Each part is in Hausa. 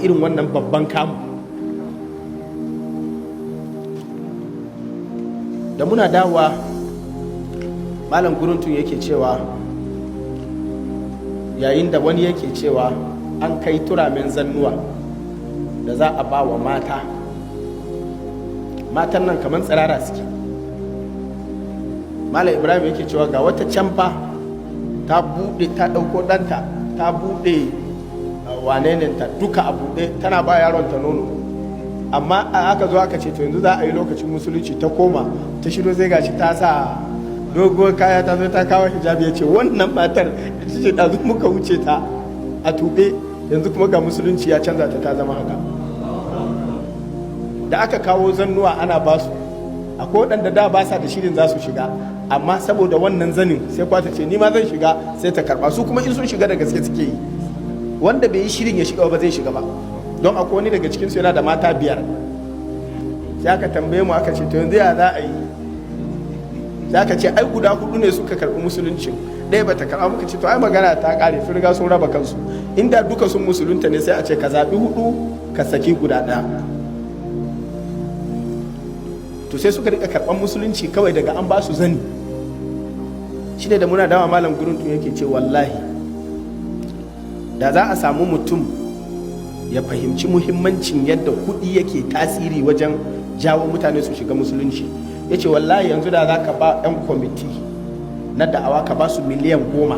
irin wannan babban kamu. Da muna dawowa malam guruntun yake cewa yayin da wani yake cewa an kai turamen zannuwa da za a ba wa mata, matan nan kamar tsirara suke. malam ibrahim yake cewa ga wata canfa ta buɗe, ta ɗauko ɗanta ta buɗe waneninta duka a buɗe tana ba yaron ta nono, amma aka zo aka ce to yanzu za a yi lokacin musulunci, ta koma ta shiro zai gashi ta sa dogon kaya, ta zo ta kawo hijabi. Ya ce wannan matar ita ce ɗazu muka wuce ta a tuɓe, yanzu kuma ga musulunci ya canza ta zama haka. Da aka kawo zannuwa ana basu, akwai waɗanda da ba sa da shirin za su shiga, amma saboda wannan zanin sai kwata ce ni ma zan shiga, sai ta karɓa. Su kuma in sun shiga da gaske suke yi, wanda bai yi shirin ya shiga ba zai shiga ba. Don akwai wani daga cikinsu yana da mata 5, sai aka tambaye mu aka ce to yanzu ya za a yi, sai aka ce ai guda 4 ne suka karɓi musuluncin, ɗaya ba ta karɓa. Muka ce to ai magana ta ƙare, sun riga sun raba kansu. Inda duka sun musulunta ne sai a ce ka zaɓi 4 ka saki guda 1. To sai suka rika karɓar musulunci kawai daga an ba su zani. Shi ne da muna dawa malam guruntun yake ce wallahi da za a samu mutum ya fahimci muhimmancin yadda kuɗi yake tasiri wajen jawo mutane su shiga musulunci, ya ce wallahi yanzu da za ka ba 'yan kwamiti na da'awa ka ba su miliyan 10,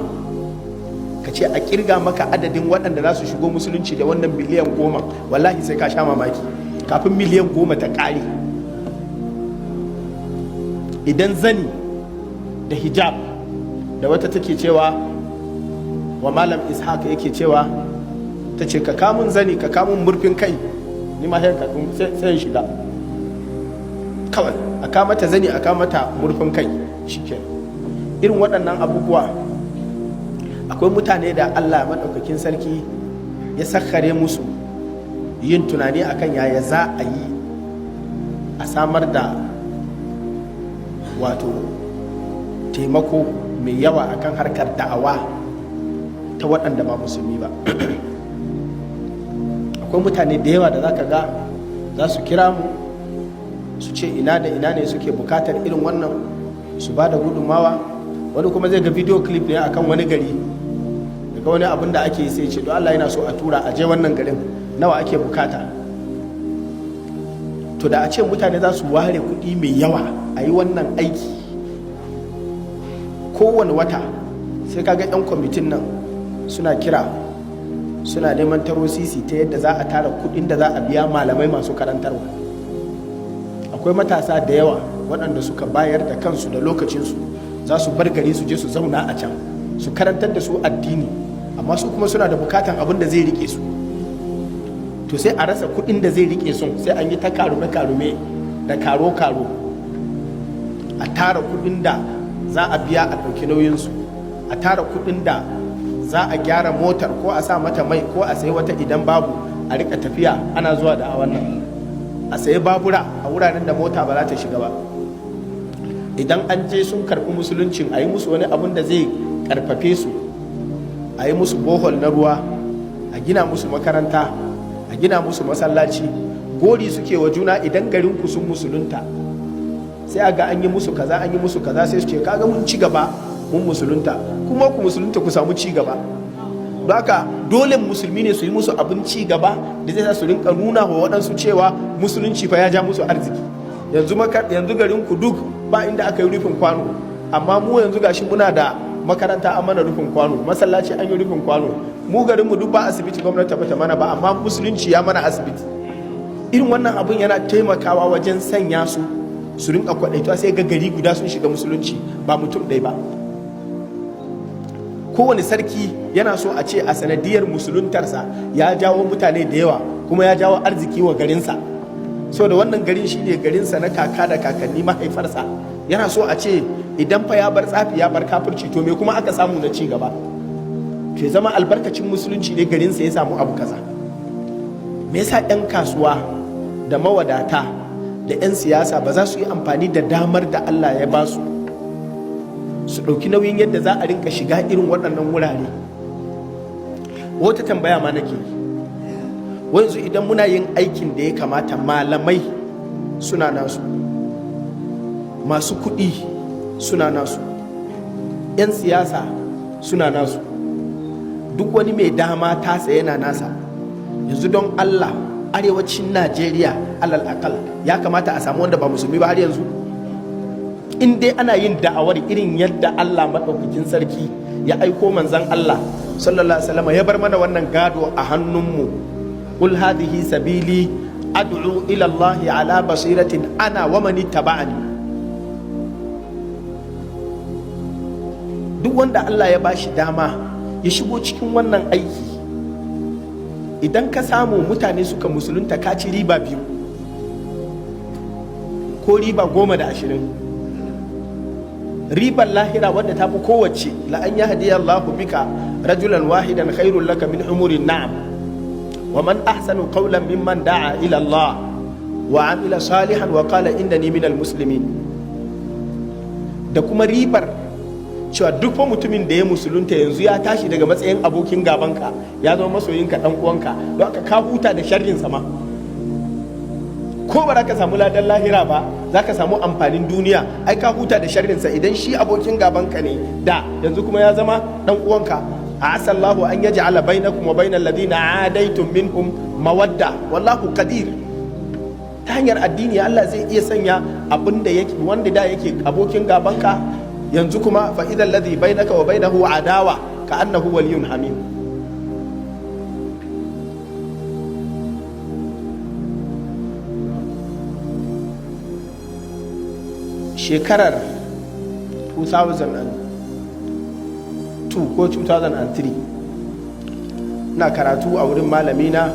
ka ce a kirga maka adadin waɗanda za su shigo musulunci da wannan miliyan 10, wallahi sai ka sha mamaki kafin miliyan 10 ta ƙare. Idan zani da hijab da wata take cewa wa malam ishaq yake cewa, ta ce ka kamun zani ka kamun murfin kai, ni ma sai shiga kawai, a kamata zani a kamata murfin kai shike. Irin waɗannan abubuwa akwai mutane da Allah maɗaukakin sarki ya sakkare musu yin tunani akan yaya za a yi a samar da wato taimako mai yawa akan harkar da'awa ta waɗanda ba musulmi ba. Akwai mutane da yawa da za ka ga za su kira mu su ce ina da ina ne suke bukatar irin wannan, su ba da gudunmawa. Wani kuma zai ga video clip ne akan wani gari, daga wani abin da ake yi sai ce don Allah yana so a tura a je wannan garin, nawa ake bukata. To da a ce mutane za su ware kuɗi mai yawa a yi wannan aiki, kowane wata sai kaga 'yan kwamitin nan suna kira suna neman taro sisi ta yadda za a tara kuɗin da za a biya malamai masu karantarwa. Akwai matasa da yawa waɗanda suka bayar da kansu da lokacinsu, za su bar gari su je su zauna a can su karantar da su addini, amma su kuma suna da bukatan abin da zai rike su. To sai a rasa kuɗin da zai rike sun, sai an yi ta karume-karume da karo-karo a tara kuɗin da za a biya a ɗauki nauyinsu, a tara kuɗin da za a gyara motar ko a sa mata mai ko a sayi wata idan babu a rika tafiya ana zuwa da a wannan, a sayi babura a wuraren da mota ba za ta shiga ba. Idan an je sun karɓi musuluncin a yi musu wani abun da zai ƙarfafe su, a yi musu bohol na ruwa, a gina musu makaranta, a gina musu masallaci. Gori suke wa juna idan garin ku sun musulunta, sai a ga an yi musu kaza an yi musu kaza, sai su ce kaga mun ci gaba mun musulunta, kuma ku musulunta ku samu ci gaba. Don haka dole musulmi ne su yi musu abin ci gaba da zai sa su rinka nuna wa waɗansu cewa musulunci fa ya ja musu arziki. Yanzu garin ku duk ba inda aka yi rufin kwano, amma mu yanzu gashi muna da makaranta an mana rufin kwano, masallaci an yi rufin kwano. Mu garinmu duk ba asibiti gwamnati bata mana ba, amma musulunci ya mana asibiti. Irin wannan abun yana taimakawa wajen sanya su rinka kwaɗaituwa, sai ga gari guda sun shiga musulunci ba mutum ɗaya ba. Kowane sarki yana so a ce a sanadiyar musuluntarsa ya jawo mutane da yawa, kuma ya jawo arziki wa garinsa. So da wannan garin shi ne garinsa na kaka da kakanni mahaifarsa, yana so a ce idan fa ya bar tsafi ya bar kafirci, to me kuma aka samu na ci gaba? Ke zama albarkacin musulunci ne garinsa ya samu abu kaza. Me yasa 'yan kasuwa da mawadata da 'yan siyasa ba za su yi amfani da damar da Allah ya ba su ɗauki nauyin yadda za a rinka shiga irin waɗannan wurare? Wata tambaya ma nake, wanzu idan muna yin aikin da ya kamata, malamai suna nasu, masu kuɗi suna nasu, 'yan siyasa suna nasu, duk wani mai dama tasa yana nasa. Yanzu don Allah, arewacin Najeriya alal akal ya kamata a samu wanda ba musulmi ba har yanzu. In dai ana yin da'awar irin yadda Allah maɗaukakin sarki ya aiko manzan Allah sallallahu alaihi wasallam ya bar mana wannan gado a hannunmu. Qul hadhihi sabili ad'u ila Allah ala basiratin ana wa man ittaba'ani. Duk wanda Allah ya bashi dama ya shigo cikin wannan aiki, idan ka samu mutane suka musulunta, ka ci riba biyu ko riba 10 da 20. Ribar lahira wadda ta fi kowace, la an yahdiya Allahu bika rajulan wahidan khairul laka min umurin na'am wa man ahsanu qawlan mimman da'a ila Allah wa amila salihan wa qala innani minal muslimin. Da kuma ribar cewa duk fa mutumin da ya musulunta yanzu ya tashi daga matsayin abokin gabanka, ya zama masoyinka, dan uwanka, don ka huta da sharrin sama. Ko ba za ka samu ladan lahira ba, za ka samu amfanin duniya, ai ka huta da sharrinsa. Idan shi abokin gabanka ne da, yanzu kuma ya zama dan uwanka. A asallahu an yaj'ala bainakum wa bainal ladina adaitum minhum mawadda wallahu qadir. Ta hanyar addini Allah zai iya sanya abinda yake, wanda da yake abokin gabanka, yanzu kuma fa idhal ladhi bainaka wa bainahu adawa ka annahu waliyyun hamim. Shekarar 2002 ko 2003 na karatu a wurin malamina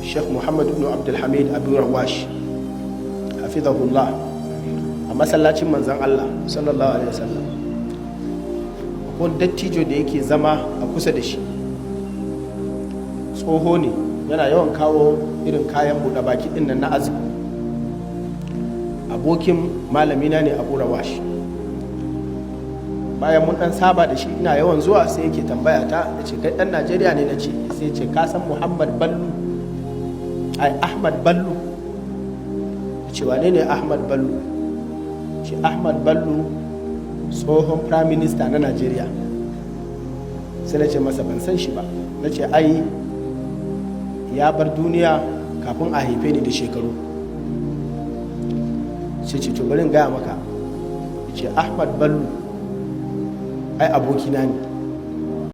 Sheikh Muhammad ibn Abdulhamid Abu Rawash hafizahullah a masallacin manzan Allah sallallahu alaihi wasallam. Wani dattijo da yake zama a kusa da shi, tsoho ne, yana yawan kawo irin kayan buɗe baki ɗin nan na azumi. Abokin malamina ne Abu Rawash. Bayan mun dan saba da shi, ina yawan zuwa, sai yake tambaya ta, da ce kai dan Najeriya ne? Na ce, sai ce ka san Ahmad Bello? Da ce wane ne Ahmad Bello? Ce Ahmad Bello tsohon prime minister na Najeriya. Sai na ce masa ban san shi ba. Na ce ai ya bar duniya kafin a haife ni da shekaru. Sai ce to bari in gaya maka, ce Ahmad Bello ai abokina ne.